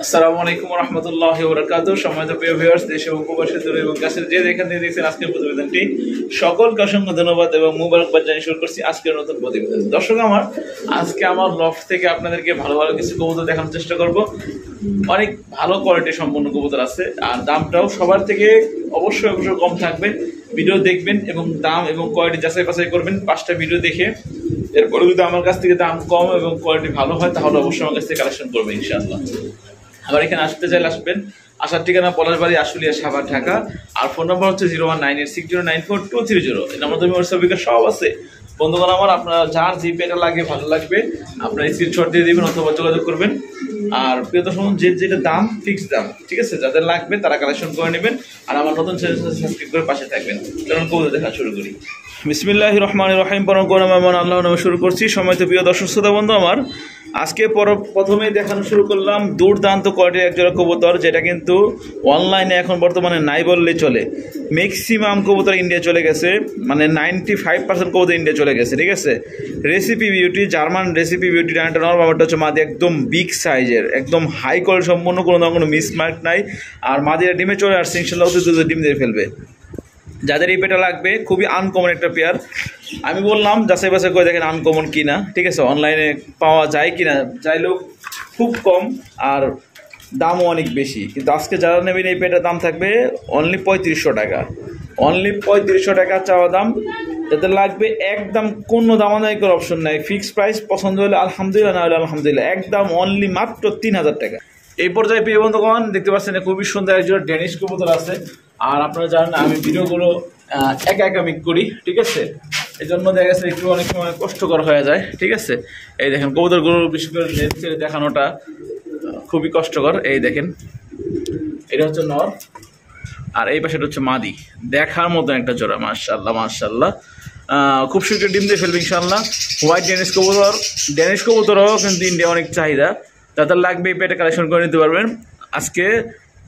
আসসালামু আলাইকুম ওয়া রাহমাতুল্লাহি ওয়া বারাকাতুহু। সম্মানিত প্রিয় ভিউয়ার্স, দেশে ও প্রবাসে দূরে এবং কাছে যে যেখান থেকে দেখছেন আজকের প্রতিবেদনটি, সকলকে অসংখ্য ধন্যবাদ এবং মুবারকবাদ জানিয়ে শুরু করছি আজকের নতুন প্রতিবেদন। দর্শক আজকে আমার লফট থেকে আপনাদেরকে ভালো ভালো কিছু কবুতর দেখানোর চেষ্টা করব। অনেক ভালো কোয়ালিটি সম্পন্ন কবুতর আছে, আর দামটাও সবার থেকে অবশ্যই কম থাকবে। ভিডিও দেখবেন এবং দাম এবং কোয়ালিটি যাচাই বাছাই করবেন 5টা ভিডিও দেখে। এরপরে যদি আমার কাছ থেকে দাম কম এবং কোয়ালিটি ভালো হয় তাহলে অবশ্যই আমার কাছ থেকে কালেকশন করবেন ইনশাআল্লাহ। আবার এখানে আসতে চাইলে আসবেন। আসার ঠিকানা পলাশবাড়ি, আশুলিয়া, সাভার, ঢাকা। আর ফোন নম্বর হচ্ছে 01986094230। এই নাম্বার তুমি হোয়াটসঅ্যাপ সব আছে। বন্ধুগণ আপনারা যার জিপেটা লাগে ভালো লাগবে আপনার স্ক্রিনশট দিয়ে দিবেন অথবা যোগাযোগ করবেন। আর প্রিয় দর্শক যেটা দাম ফিক্সড দাম, ঠিক আছে? যাদের লাগবে তারা কালেকশন করে নেবেন। আর আমার নতুন চ্যানেল সাবস্ক্রাইব করে পাশে থাকবেন। চলুন কবুতর দেখা শুরু করি। বিসমিল্লাহির রহমানির রহিম। পরম করুণাময় আল্লাহর নামে শুরু করছি। সম্মানিত প্রিয় দর্শক শ্রোতা বন্ধু আজকে প্রথমেই দেখানো শুরু করলাম দুর্দান্ত কোয়ালিটির একজোড়া কবুতর, যেটা কিন্তু অনলাইনে এখন বর্তমানে নাই বললেই চলে। ম্যাক্সিমাম কবুতর ইন্ডিয়া চলে গেছে, মানে 95% কবুতর ইন্ডিয়া চলে গেছে, ঠিক আছে? Recipe beauty, German recipe beauty ডানাটা নর, বাবারটা হচ্ছে মাদি একদম বিগ সাইজের, একদম হাই কোয়ালিটি সম্পূর্ণ, কোনো মিসমার্ক নাই। আর মাদিরা ডিমে চলে আসছে, ইনশাল্লাহ অতি দ্রুত ডিম দিয়ে ফেলবে। যাদের এই পেটা লাগবে, খুবই আনকমন একটা পেয়ার। আমি বললাম যাচাই বাছাই করে দেখেন আনকমন কিনা, ঠিক আছে? অনলাইনে পাওয়া যায় কিনা, চাইলেও খুব কম আর দামও অনেক বেশি। কিন্তু আজকে যারা নেবেন এই পেটার দাম থাকবে অনলি 3500 টাকা। অনলি 3500 টাকা চাওয়া দাম। যাদের লাগবে একদম কোনো দামাদামি করার অপশন নাই, ফিক্সড প্রাইস। পছন্দ হলে আলহামদুলিল্লাহ, না হলে আলহামদুলিল্লাহ, একদম অনলি মাত্র 3000 টাকা। এই পর্যায়ে প্রিয় বন্ধুগণ দেখতে পাচ্ছেন খুবই সুন্দর একজন ডেনিশ কবুতর আছে। আর আপনারা জানেন আমি ভিডিওগুলো একা আমি করি, ঠিক আছে? এই জন্য দেখা গেছে একটু অনেক সময় কষ্টকর হয়ে যায়, ঠিক আছে? এই দেখেন কবুতরগুলো বিশেষ করে ছেড়ে দেখানোটা খুবই কষ্টকর। এই দেখেন এটা হচ্ছে নর, আর এই পাশেটা হচ্ছে মাদি। দেখার মতো একটা জোড়া, মাশাআল্লাহ মাশাআল্লাহ। খুব শীঘ্রই ডিম দিয়ে ফেলবে ইনশাআল্লাহ। হোয়াইট ডেনিশ কবুতরও কিন্তু ইন্ডিয়া অনেক চাহিদা। যাদের লাগবে এই পেটে কালেকশন করে নিতে পারবেন। আজকে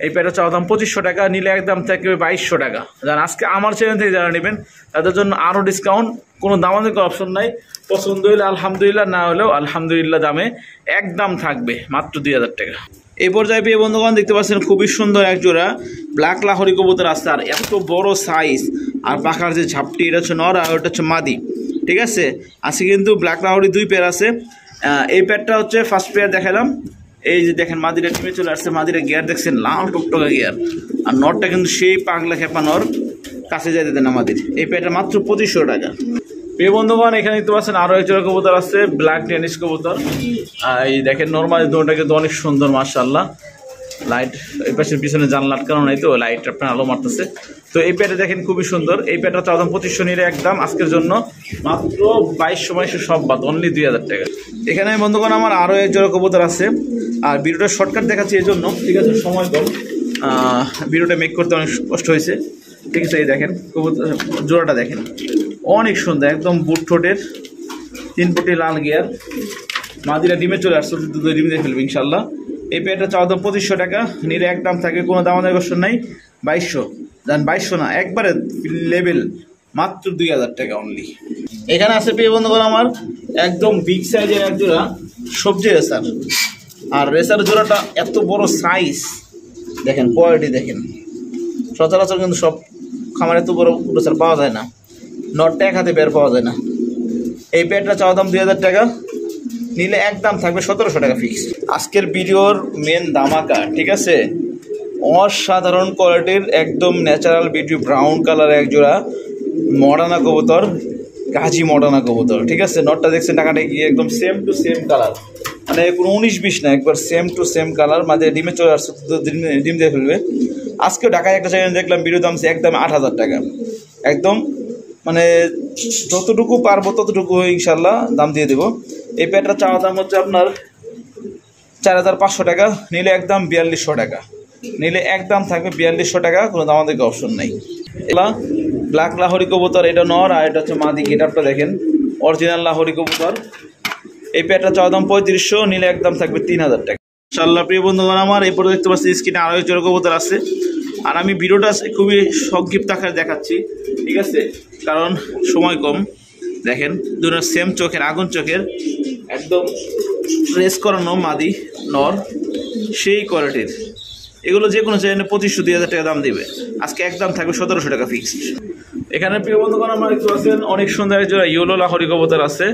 এই পেটে চাওয়া দাম 2500 টাকা, নিলে একদম থাকবে 2200 টাকা। যারা আজকে আমার চ্যানেল থেকে যারা নেবেন তাদের জন্য আরও ডিসকাউন্ট, কোনো দামাদামি করার অপশন নাই। পছন্দ হলে আলহামদুলিল্লাহ, না হলেও আলহামদুলিল্লাহ দামে একদম থাকবে মাত্র 2000 টাকা। এই পর্যায়ে পেয়ে বন্ধুগণ দেখতে পাচ্ছেন খুবই সুন্দর এক জোড়া ব্ল্যাক লাহোরি কবুতর আছে, আর এত বড় সাইজ। আর পাখার যে ঝাপটি, এটা হচ্ছে নর আর ওটা হচ্ছে মাদি, ঠিক আছে? আজকে কিন্তু ব্ল্যাক লাহোরি 2 পেয়ার আছে। এই পেয়ারটা হচ্ছে ফার্স্ট পেয়ার দেখালাম। এই যে দেখেন মাদিরা টিমে চলে আসছে, মাদিরা গিয়ার দেখছেন লাল টকটকা গিয়ার। আর নরটা কিন্তু সেই পাগলা খেপা নর, কাছে যাইতে দেন আমাদের। এই পেয়ারটা মাত্র 2500 টাকা। প্রিয় বন্ধুগণ এখানে দেখতে পাচ্ছেন আরও এক জোড়া কবুতর আছে, ব্ল্যাক ডেনিশ কবুতর। এই দেখেন নর্মালি দুটোটা কিন্তু অনেক সুন্দর মাশাআল্লাহ। লাইট এই পাশের পিছনে জানলা আটকানো নাই, তো লাইট আপনার আলো মারতেছে। তো এই প্যাটে দেখেন খুবই সুন্দর। এই প্যাটটা চাওয়া দাম 2500, নিলে একদম আজকের জন্য মাত্র 2200 সব বাদ, অনলি 2000 টাকা। এখানে বন্ধুগণ আমার আরও এক জোড়া কবুতর আছে। আর ভিডিওটা শর্টকাট দেখাচ্ছি এই জন্য, ঠিক আছে? সময় কম, ভিডিওটা মেক করতে অনেক কষ্ট হয়েছে, ঠিক আছে? এই দেখেন কবুতর জোড়াটা দেখেন, অনেক সুন্দর, একদম বুট ঠোঁটের, 3 ফুটি লাল গিয়ার। মাদিরা ডিমে চলে আসছে, দুধ ডিম দিয়ে ফেলবে ইনশাল্লাহ। এই পেয়ারটা চাওয়া দাম 2500 টাকা, নিলে একদম থাকে, কোনো দামাদামি অপশন নাই। 2200, জান 2200 না, একবারে লেভেল মাত্র 2000 টাকা অনলি। এখানে আছে প্রিয় বন্ধুগণ আমার একদম বিগ সাইজের এক জোড়া সবজি রেসার। আর রেসার জোড়াটা এত বড় সাইজ, দেখেন কোয়ালিটি দেখেন। সচরাচর কিন্তু সব খামারে এত বড় রেসার পাওয়া যায় না, নটটা এক হাতে বের পাওয়া যায় না। এই পেয়ারটা চাওয়া দাম 2000 টাকা, নিলে একদম থাকবে 1700 টাকা ফিক্স। আজকের ভিডিওর মেন ধামাকা, ঠিক আছে? অসাধারণ কোয়ালিটির একদম ন্যাচারাল বিউটি ব্রাউন কালার এক জোড়া মডার্না কবুতর, গাজী মডার্না কবুতর, ঠিক আছে? নটটা দেখছেন টাকাটা গিয়ে একদম সেম টু সেম কালার, মানে কোনো 19-20 না, একবার সেম টু সেম কালার। মাঝে ডিমে চলে আসছে, ডিম দিয়ে ফেলবে। আজকে ঢাকায় একটা চ্যানেল দেখলাম, ভিডিও দাম একদম 8000 টাকা। একদম মানে যতটুকু পারবো ততটুকু ইনশাল্লাহ দাম দিয়ে দেবো। এই প্যাটটা চাওয়া দাম হচ্ছে আপনার 4500 টাকা, নিলে একদম 4200 টাকা, নিলে একদম থাকবে 4200 টাকা, কোনো দামাদামি অপশন নাই। এলা ব্ল্যাক লাহোরি কবুতর, এটা নর আর এটা হচ্ছে মাদি। গেটআপটা দেখেন, অরিজিনাল লাহোরি কবুতর। এই প্যাটটা চাওয়া দাম 3500, নিলে একদম থাকবে 3000 টাকা ইনশাল্লাহ। প্রিয় বন্ধুগণ আমার এই পরে দেখতে পাচ্ছি স্ক্রিনে আরও এক জোড়া কবুতর আছে। আর আমি ভিডিওটা খুবই সংক্ষিপ্ত আকারে দেখাচ্ছি, ঠিক আছে? কারণ সময় কম। দেখেন দুটো সেম চোখের, আগুন চোখের, একদম রেস করানো মাদি নর। সেই কোয়ালিটির। এগুলো যে কোনো চ্যানেলে 2500-2000 টাকা দাম দিবে, আজকে একদম থাকবে 1700 টাকা ফিক্সড। এখানে প্রিয় বন্ধুগণ আমরা দেখতে পাচ্ছেন অনেক সুন্দর একজোড়া ইয়েলো লাহোরি কবুতর আছে,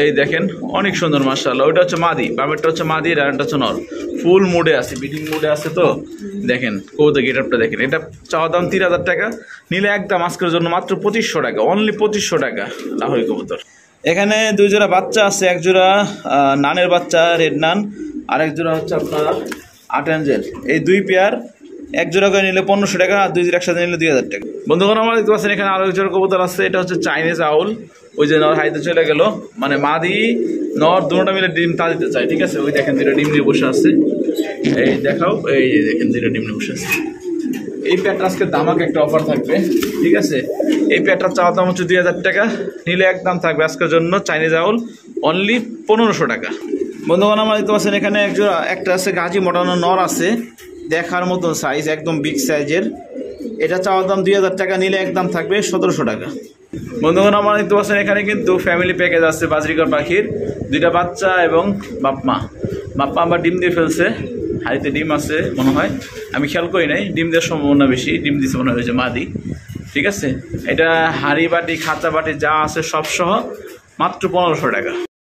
এই দেখেন অনেক সুন্দর মাশাআল্লাহ। ওইটা হচ্ছে মাদি, বামেরটা হচ্ছে মাদি, আর একটা হচ্ছে নর। ফুল মুডে আছে, বিডিং মুডে আছে। তো দেখেন কবুতর গেটআপটা দেখেন। এটা চাওয়া দাম 3000 টাকা, নিলে একদম আজকের জন্য মাত্র 2500 টাকা, অনলি 2500 টাকা লাহোরি কবুতর। এখানে 2 জোড়া বাচ্চা আছে, এক জোড়া নানের বাচ্চা রেড নান, আর এক জোড়া হচ্ছে আপনার আট অ্যাঞ্জেল। এই 2 পেয়ার এক জোড়া করে নিলে 1500 টাকা, আর 2 জোড়া একসাথে নিলে 2000 টাকা। বন্ধুগণ আমরা দেখতে পাচ্ছেন এখানে আরো এক জোড়া কবুতর আছে, এটা হচ্ছে চাইনিজ আউল। ওই যে নর হাইতে চলে গেল, মানে মাদি নর দুটোটা মিলে ডিম তা দিতে চায়, ঠিক আছে। ওই দেখেন 2টা ডিম নিয়ে বসে আছে, এই দেখাও, এই যে দেখেন 2টা ডিম নিয়ে বসে আছে। এই পেয়ারটা আজকে দামাকে একটা অফার থাকবে, ঠিক আছে। এই পেয়ারটার চাওয়া দাম হচ্ছে 2000 টাকা, নিলে একদম থাকবে আজকের জন্য চাইনিজ আউল অনলি 1500 টাকা। বন্ধুগণ আমরা দেখতে পাচ্ছেন এখানে একটা আছে গাজী মোটানো নর আছে, দেখার মতন সাইজ, একদম বিগ সাইজের। এটা চাওয়ার দাম 2000 টাকা, নিলে একদম থাকবে 1700 টাকা। বন্ধুগণ আমরা দেখতে পাচ্ছেন এখানে কিন্তু ফ্যামিলি প্যাকেজ আছে বাজরিকর পাখির, 2টা বাচ্চা এবং বাপমা। বাপমা আবার ডিম দিয়ে ফেলছে, হাড়িতে ডিম আছে মনে হয়, আমি খেয়াল করি নাই। ডিম দেওয়ার সম্ভাবনা বেশি, ডিম দিচ্ছে মনে হয়েছে মাদি, ঠিক আছে। এটা হাড়ি বাটি খাঁচা বাটি যা আছে সব সহ মাত্র 1500 টাকা।